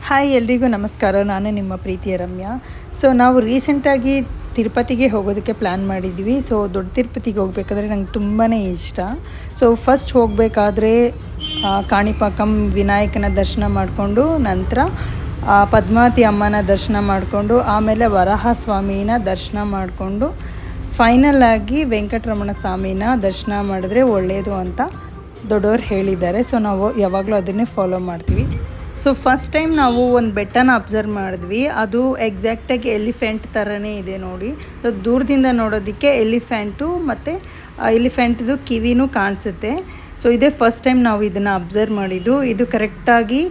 Hi ಎಲ್ರಿಗೂ ನಮಸ್ಕಾರ. ನಾನು ನಿಮ್ಮ ಪ್ರೀತಿಯ ರಮ್ಯಾ. ಸೊ ನಾವು ರೀಸೆಂಟಾಗಿ ತಿರುಪತಿಗೆ ಹೋಗೋದಕ್ಕೆ ಪ್ಲ್ಯಾನ್ ಮಾಡಿದ್ವಿ. ಸೊ ದೊಡ್ಡ ತಿರುಪತಿಗೆ ಹೋಗಬೇಕಾದ್ರೆ ನಂಗೆ ತುಂಬಾ ಇಷ್ಟ. ಸೊ ಫಸ್ಟ್ ಹೋಗಬೇಕಾದ್ರೆ ಕಾಣಿಪಾಕಂ ವಿನಾಯಕನ ದರ್ಶನ ಮಾಡಿಕೊಂಡು ನಂತರ ಪದ್ಮಾವತಿ ಅಮ್ಮನ ದರ್ಶನ ಮಾಡಿಕೊಂಡು ಆಮೇಲೆ ವರಾಹ ಸ್ವಾಮಿನ ದರ್ಶನ ಮಾಡಿಕೊಂಡು ಫೈನಲ್ ಆಗಿ ವೆಂಕಟರಮಣ ಸ್ವಾಮಿನ ದರ್ಶನ ಮಾಡಿದ್ರೆ ಒಳ್ಳೆಯದು ಅಂತ ದೊಡ್ಡವರು ಹೇಳಿದ್ದಾರೆ. ಸೊ ನಾವು ಯಾವಾಗಲೂ ಅದನ್ನೇ ಫಾಲೋ ಮಾಡ್ತೀವಿ. ಸೊ ಫಸ್ಟ್ ಟೈಮ್ ನಾವು ಒಂದು ಬೆಟ್ಟನ ಅಬ್ಸರ್ವ್ ಮಾಡಿದ್ವಿ. ಅದು ಎಕ್ಸಾಕ್ಟಾಗಿ ಎಲಿಫೆಂಟ್ ಥರನೇ ಇದೆ ನೋಡಿ. ಸೊ ದೂರದಿಂದ ನೋಡೋದಕ್ಕೆ ಎಲಿಫೆಂಟು ಮತ್ತು ಎಲಿಫೆಂಟ್ದು ಕಿವಿನೂ ಕಾಣಿಸುತ್ತೆ. ಸೊ ಇದೇ ಫಸ್ಟ್ ಟೈಮ್ ನಾವು ಇದನ್ನು ಅಬ್ಸರ್ವ್ ಮಾಡಿದ್ದು. ಇದು ಕರೆಕ್ಟಾಗಿ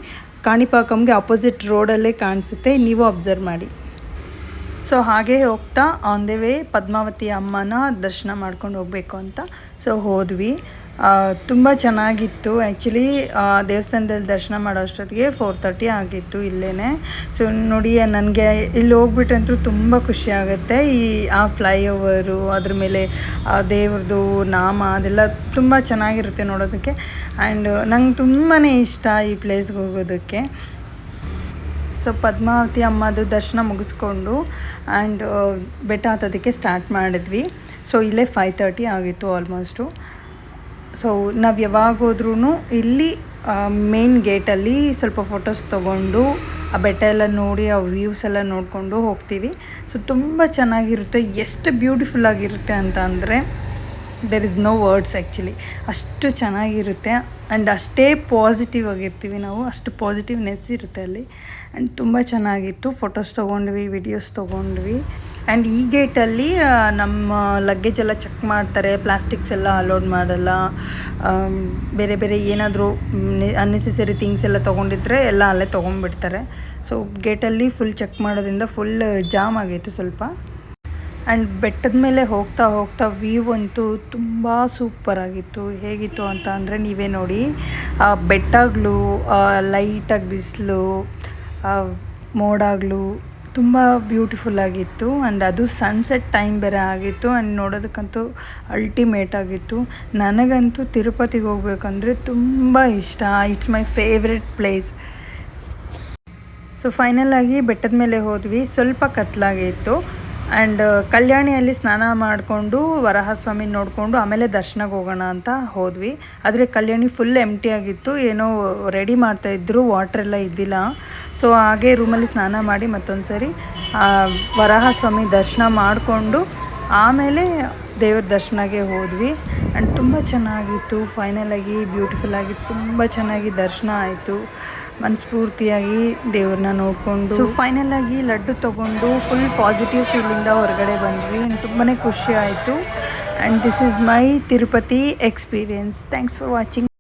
ಕಾಣಿಪಾಕಂಗೆ ಆಪೋಸಿಟ್ ರೋಡಲ್ಲೇ ಕಾಣಿಸುತ್ತೆ, ನೀವು ಅಬ್ಸರ್ವ್ ಮಾಡಿ. ಸೊ ಹಾಗೆ ಹೋಗ್ತಾ ಆನ್ ದ ವೇ ಪದ್ಮಾವತಿ ಅಮ್ಮನ ದರ್ಶನ ಮಾಡ್ಕೊಂಡು ಹೋಗಬೇಕು ಅಂತ ಸೊ ಹೋದ್ವಿ. ತುಂಬ ಚೆನ್ನಾಗಿತ್ತು. ಆ್ಯಕ್ಚುಲಿ ದೇವಸ್ಥಾನದಲ್ಲಿ ದರ್ಶನ ಮಾಡೋ ಅಷ್ಟೊತ್ತಿಗೆ 4:30 ಆಗಿತ್ತು ಇಲ್ಲೇ. ಸೊ ನೋಡಿ, ನನಗೆ ಇಲ್ಲಿ ಹೋಗ್ಬಿಟ್ರಂತೂ ತುಂಬ ಖುಷಿ ಆಗುತ್ತೆ. ಆ ಫ್ಲೈಓವರು, ಅದ್ರ ಮೇಲೆ ದೇವ್ರದ್ದು ನಾಮ ಅದೆಲ್ಲ ತುಂಬ ಚೆನ್ನಾಗಿರುತ್ತೆ ನೋಡೋದಕ್ಕೆ. ಆ್ಯಂಡ್ ನಂಗೆ ತುಂಬಾ ಇಷ್ಟ ಈ ಪ್ಲೇಸ್ಗೆ ಹೋಗೋದಕ್ಕೆ. ಸೊ ಪದ್ಮಾವತಿ ಅಮ್ಮದು ದರ್ಶನ ಮುಗಿಸ್ಕೊಂಡು ಆ್ಯಂಡ್ ಬೆಟ್ಟ ಹತ್ತೋದಕ್ಕೆ ಸ್ಟಾರ್ಟ್ ಮಾಡಿದ್ವಿ. ಸೊ ಇಲ್ಲೇ 5:30 ಆಗಿತ್ತು ಆಲ್ಮೋಸ್ಟು. ಸೊ ನಾವು ಯಾವಾಗ ಹೋದ್ರೂ ಇಲ್ಲಿ ಮೇನ್ ಗೇಟಲ್ಲಿ ಸ್ವಲ್ಪ ಫೋಟೋಸ್ ತೊಗೊಂಡು ಆ ಬೆಟ್ಟ ಎಲ್ಲ ನೋಡಿ ಆ ವ್ಯೂಸ್ ಎಲ್ಲ ನೋಡಿಕೊಂಡು ಹೋಗ್ತೀವಿ. ಸೊ ತುಂಬ ಚೆನ್ನಾಗಿರುತ್ತೆ. ಎಷ್ಟು ಬ್ಯೂಟಿಫುಲ್ ಆಗಿರುತ್ತೆ ಅಂತ ಅಂದರೆ there is no words actually. ಅಷ್ಟು ಚೆನ್ನಾಗಿರುತ್ತೆ ಆ್ಯಂಡ್ ಅಷ್ಟೇ ಪಾಸಿಟಿವ್ ಆಗಿರ್ತೀವಿ ನಾವು. ಅಷ್ಟು ಪಾಸಿಟಿವ್ನೆಸ್ ಇರುತ್ತೆ ಅಲ್ಲಿ. ಆ್ಯಂಡ್ ತುಂಬ ಚೆನ್ನಾಗಿತ್ತು. ಫೋಟೋಸ್ ತೊಗೊಂಡ್ವಿ, ವಿಡಿಯೋಸ್ ತೊಗೊಂಡ್ವಿ. ಆ್ಯಂಡ್ ಈ ಗೇಟಲ್ಲಿ ನಮ್ಮ ಲಗೇಜ್ ಎಲ್ಲ ಚೆಕ್ ಮಾಡ್ತಾರೆ. ಪ್ಲಾಸ್ಟಿಕ್ಸ್ ಎಲ್ಲ ಅಲೋಡ್ ಮಾಡಲ್ಲ. ಬೇರೆ ಬೇರೆ ಏನಾದರೂ ಅನ್ನೆಸೆಸರಿ ಥಿಂಗ್ಸ್ ಎಲ್ಲ ತೊಗೊಂಡಿದ್ರೆ ಎಲ್ಲ ಅಲ್ಲೇ ತೊಗೊಂಡ್ಬಿಡ್ತಾರೆ. ಸೊ ಗೇಟಲ್ಲಿ ಫುಲ್ ಚೆಕ್ ಮಾಡೋದ್ರಿಂದ ಫುಲ್ ಜಾಮ್ ಆಗಿತ್ತು ಸ್ವಲ್ಪ. ಆ್ಯಂಡ್ ಬೆಟ್ಟದ ಮೇಲೆ ಹೋಗ್ತಾ ಹೋಗ್ತಾ ವ್ಯೂ ಅಂತೂ ತುಂಬ ಸೂಪರಾಗಿತ್ತು. ಹೇಗಿತ್ತು ಅಂತ ಅಂದರೆ ನೀವೇ ನೋಡಿ. ಬೆಟ್ಟಗಳು, ಲೈಟಾಗಿ ಬಿಸಿಲು, ಮೋಡಗಳು ತುಂಬ ಬ್ಯೂಟಿಫುಲ್ಲಾಗಿತ್ತು. ಆ್ಯಂಡ್ ಅದು ಸನ್ಸೆಟ್ ಟೈಮ್ ಬೇರೆ ಆಗಿತ್ತು. ಆ್ಯಂಡ್ ನೋಡೋದಕ್ಕಂತೂ ಅಲ್ಟಿಮೇಟ್ ಆಗಿತ್ತು. ನನಗಂತೂ ತಿರುಪತಿಗೆ ಹೋಗ್ಬೇಕಂದ್ರೆ ತುಂಬ ಇಷ್ಟ. It's my favourite place. So ಫೈನಲಾಗಿ ಬೆಟ್ಟದ ಮೇಲೆ ಹೋದ್ವಿ. ಸ್ವಲ್ಪ ಕತ್ಲಾಗಿತ್ತು. ಆ್ಯಂಡ್ ಕಲ್ಯಾಣಿಯಲ್ಲಿ ಸ್ನಾನ ಮಾಡಿಕೊಂಡು ವರಾಹಸ್ವಾಮಿ ನೋಡಿಕೊಂಡು ಆಮೇಲೆ ದರ್ಶನಕ್ಕೆ ಹೋಗೋಣ ಅಂತ ಹೋದ್ವಿ. ಆದರೆ ಕಲ್ಯಾಣಿ ಫುಲ್ ಎಂಟಿ ಆಗಿತ್ತು. ಏನೋ ರೆಡಿ ಮಾಡ್ತಾಯಿದ್ರು, ವಾಟ್ರೆಲ್ಲ ಇದ್ದಿಲ್ಲ. ಸೊ ಹಾಗೆ ರೂಮಲ್ಲಿ ಸ್ನಾನ ಮಾಡಿ ಮತ್ತೊಂದು ಸರಿ ವರಾಹಸ್ವಾಮಿ ದರ್ಶನ ಮಾಡಿಕೊಂಡು ಆಮೇಲೆ ದೇವ್ರ ದರ್ಶನಕ್ಕೆ ಹೋದ್ವಿ. ಆ್ಯಂಡ್ ತುಂಬ ಚೆನ್ನಾಗಿತ್ತು. ಫೈನಲಾಗಿ ಬ್ಯೂಟಿಫುಲ್ಲಾಗಿ ತುಂಬ ಚೆನ್ನಾಗಿ ದರ್ಶನ ಆಯಿತು. ಮನಸ್ಫೂರ್ತಿಯಾಗಿ ದೇವ್ರನ್ನ ನೋಡಿಕೊಂಡು ಸೊ ಫೈನಲಾಗಿ ಲಡ್ಡು ತೊಗೊಂಡು ಫುಲ್ ಪಾಸಿಟಿವ್ ಫೀಲಿಂದ ಹೊರಗಡೆ ಬಂದ್ವಿ. ತುಂಬಾ ಖುಷಿ ಆಯಿತು. And this is my Tirupati experience. Thanks for watching.